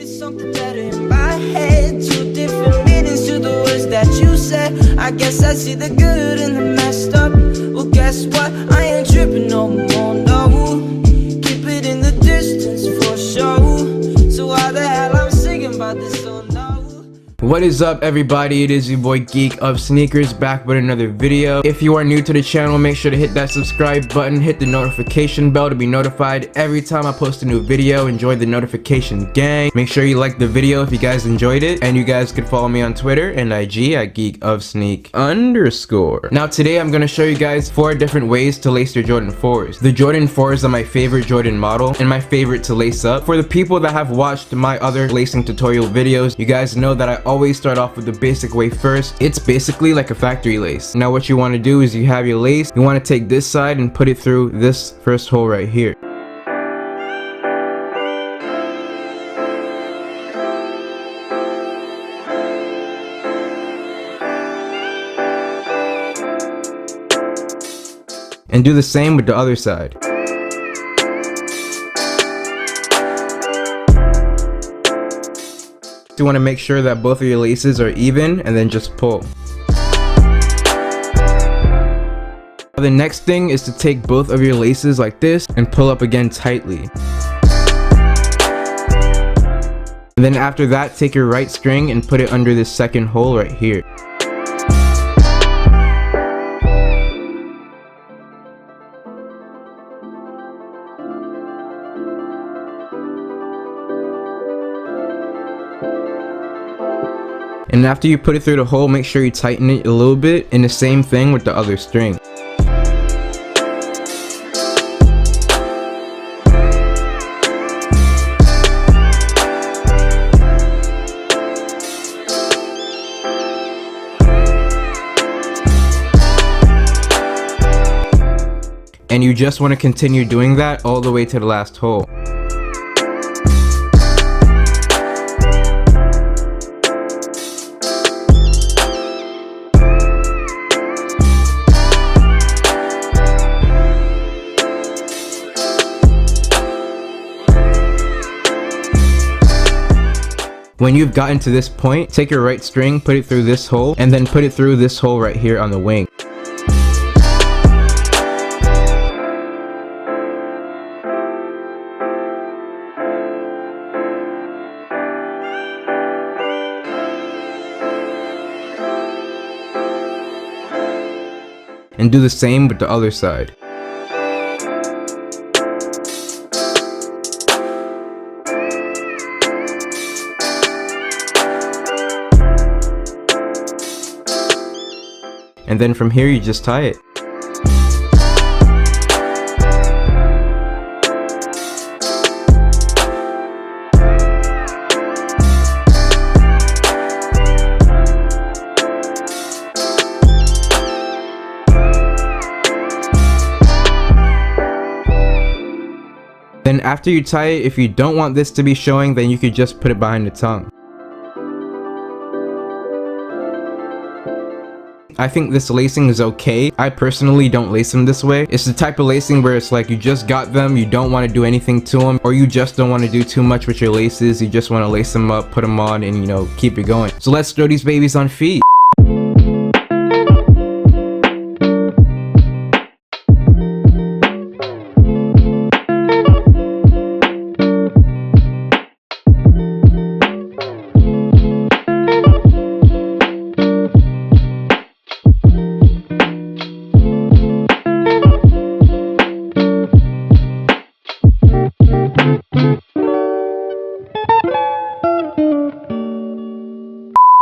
It's something better in my head. Two different meanings to the words that you said. I guess I see the good and the messed up. Well, guess what? I ain't tripping no more, no. Keep it in the distance for sure. So why the hell I'm singing about this, oh no. What is up, everybody? It is your boy Geek of Sneakers back with another video. If you are new to the channel, make sure to hit that subscribe button, hit the notification bell to be notified every time I post a new video. Enjoy the notification gang. Make sure you like the video if you guys enjoyed it, and you guys could follow me on Twitter and IG at geekofsneak_. Now today I'm gonna show you guys 4 different ways to lace your Jordan 4's. The Jordan 4's are my favorite Jordan model and my favorite to lace up. For the people that have watched my other lacing tutorial videos, you guys know that I always start off with the basic way first. It's basically like a factory lace. Now what you want to do is you have your lace, you want to take this side and put it through this first hole right here. And do the same with the other side. You want to make sure that both of your laces are even and then just pull. The next thing is to take both of your laces like this and pull up again tightly. And then after that, take your right string and put it under this second hole right here. And after you put it through the hole, make sure you tighten it a little bit, and the same thing with the other string. And you just want to continue doing that all the way to the last hole. When you've gotten to this point, take your right string, put it through this hole, and then put it through this hole right here on the wing. And do the same with the other side. And then from here you just tie it. Then after you tie it, if you don't want this to be showing, then you could just put it behind the tongue. I think this lacing is okay. I personally don't lace them this way. It's the type of lacing where it's like you just got them, you don't want to do anything to them, or you just don't want to do too much with your laces. You just want to lace them up, put them on, and you know, keep it going. So let's throw these babies on feet.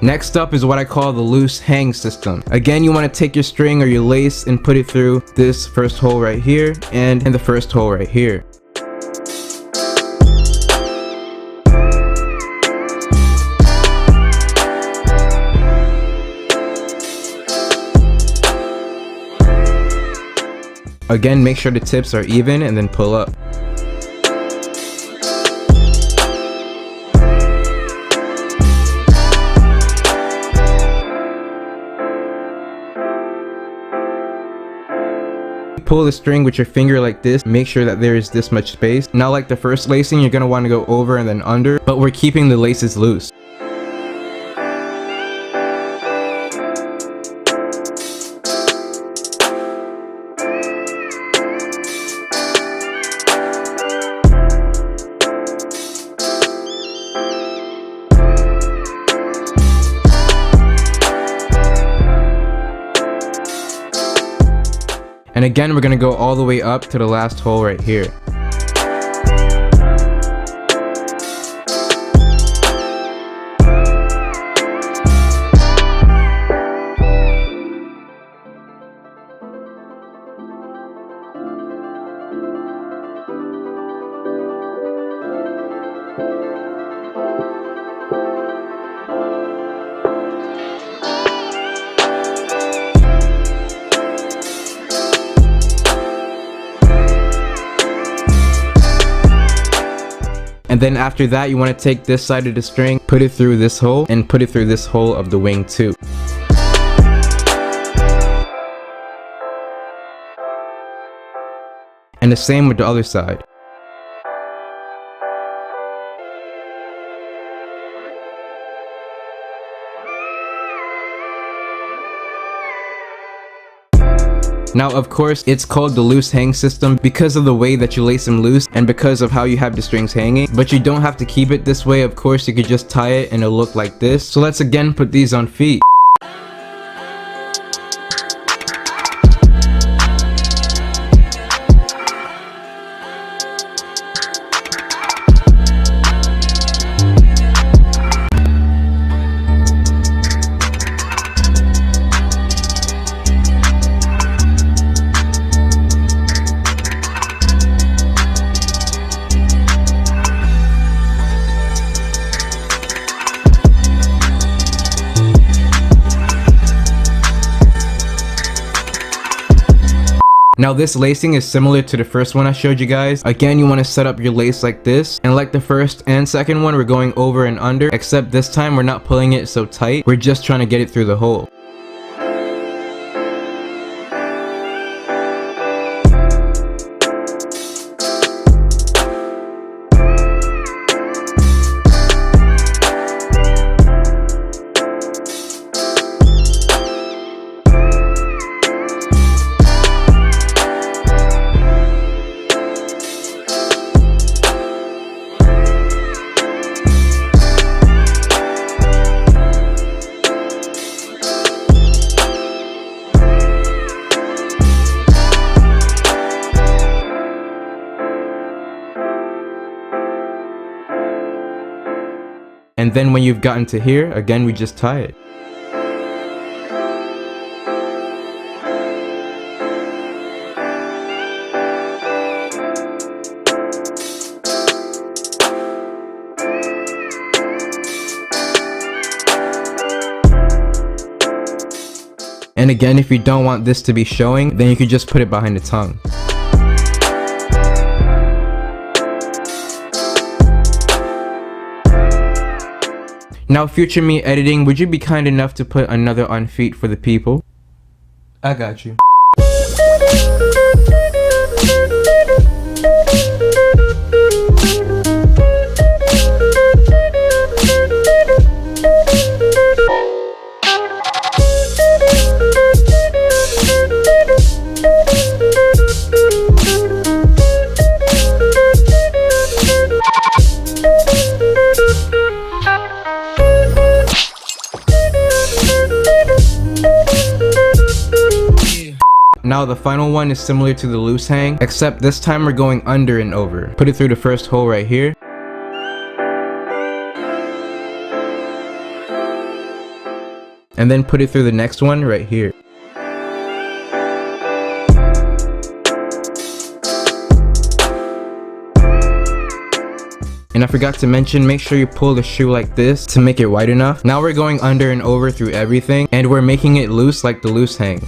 Next up is what I call the loose hang system. Again, you want to take your string or your lace and put it through this first hole right here and the first hole right here. Again, make sure the tips are even and then pull up. pull the string with your finger like this, make sure that there is this much space. Now like the first lacing, you're gonna want to go over and then under, but we're keeping the laces loose. And again, we're gonna go all the way up to the last hole right here. And then after that, you want to take this side of the string, put it through this hole, and put it through this hole of the wing too. And the same with the other side. Now of course, it's called the loose hang system because of the way that you lace them loose and because of how you have the strings hanging. But you don't have to keep it this way, of course you could just tie it and it'll look like this. So let's again put these on feet. Now this lacing is similar to the first one I showed you guys. Again, you want to set up your lace like this, and like the first and second one, we're going over and under, except this time we're not pulling it so tight, we're just trying to get it through the hole. And then when you've gotten to here, again, we just tie it. And again, if you don't want this to be showing, then you could just put it behind the tongue. Now future me editing, would you be kind enough to put another on feet for the people? I got you. Now the final one is similar to the loose hang, except this time we're going under and over. Put it through the first hole right here. And then put it through the next one right here. And I forgot to mention, make sure you pull the shoe like this to make it wide enough. Now we're going under and over through everything, and we're making it loose like the loose hang.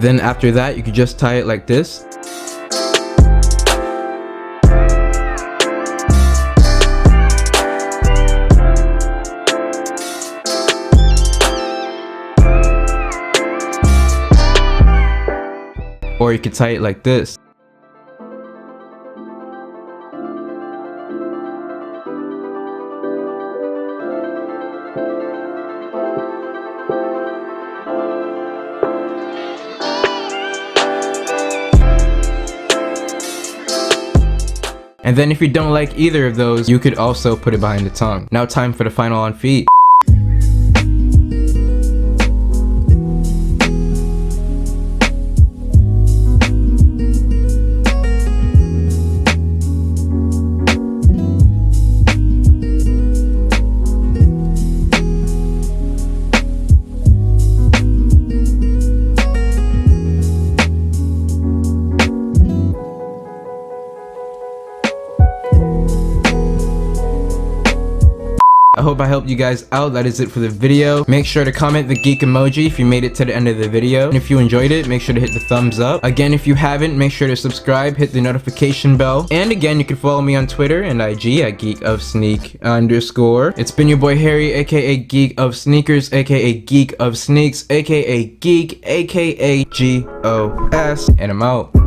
Then after that, you could just tie it like this. Or you could tie it like this. And then if you don't like either of those, you could also put it behind the tongue. Now time for the final on feet. I hope I helped you guys out. That is it for the video. Make sure to comment the geek emoji if you made it to the end of the video. And if you enjoyed it, make sure to hit the thumbs up. Again, if you haven't, make sure to subscribe, hit the notification bell. And again, you can follow me on Twitter and IG at geekofsneak_. It's been your boy Harry, aka Geek of Sneakers, aka Geek of Sneaks, aka Geek, aka GOS, and I'm out.